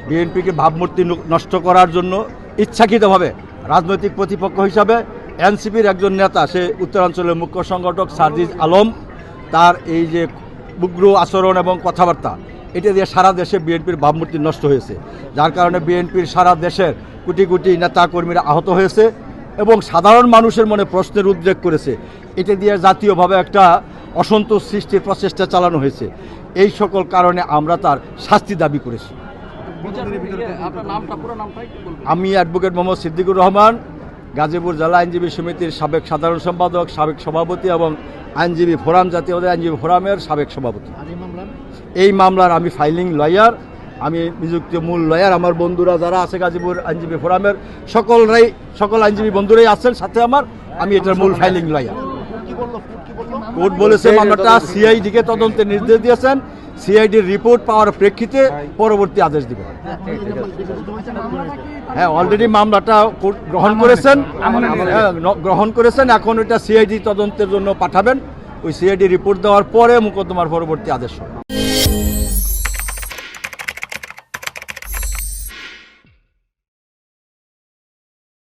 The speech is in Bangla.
বিএনপিকে ভাবমূর্তি নষ্ট করার জন্য ইচ্ছাকৃতভাবে রাজনৈতিক প্রতিপক্ষ হিসাবে এনসিপির একজন নেতা, সে উত্তরাঞ্চলের মুখ্য সংগঠক সার্জিস আলম, তার এই যে উগ্র আচরণ এবং কথাবার্তা, এটা দিয়ে সারা দেশে বিএনপির ভাবমূর্তি নষ্ট হয়েছে, যার কারণে বিএনপির সারা দেশের কোটি কোটি নেতা কর্মীরা আহত হয়েছে এবং সাধারণ মানুষের মনে প্রশ্নের উদ্রেক করেছে। এটা দিয়ে জাতীয়ভাবে একটা অসন্তোষ সৃষ্টির প্রচেষ্টা চালানো হয়েছে। এই সকল কারণে আমরা তার শাস্তি দাবি করেছি। আমি অ্যাডভোকেট মোহাম্মদ সিদ্দিকুর রহমান, গাজীপুর জেলা আইনজীবী সমিতির সাবেক সাধারণ সম্পাদক, সাবেক সভাপতি এবং আইনজীবী ফোরাম, জাতীয় আইনজীবী ফোরামের সাবেক সভাপতি। এই মামলার আমি ফাইলিং লয়ার, আমি নিযুক্ত মূল লয়ার। আমার বন্ধুরা যারা আছে গাজীপুর আইনজীবী ফোরামের সকল আইনজীবী বন্ধুরাই আছেন সাথে আমি এটার মূল ফাইলিং লয়ার। কোর্ট বলেছে মামলাটা সিআইডিকে তদন্তের নির্দেশ দিয়েছেন, সিআইডির রিপোর্ট পাওয়ার প্রেক্ষিতে পরবর্তী আদেশ দিবে। হ্যাঁ, অলরেডি মামলাটা কোর্ট গ্রহণ করেছেন। এখন এটা সিআইডি তদন্তের জন্য পাঠাবেন। ওই সিআইডি রিপোর্ট দেওয়ার পরে মোকদ্দমার পরবর্তী আদেশ হবে।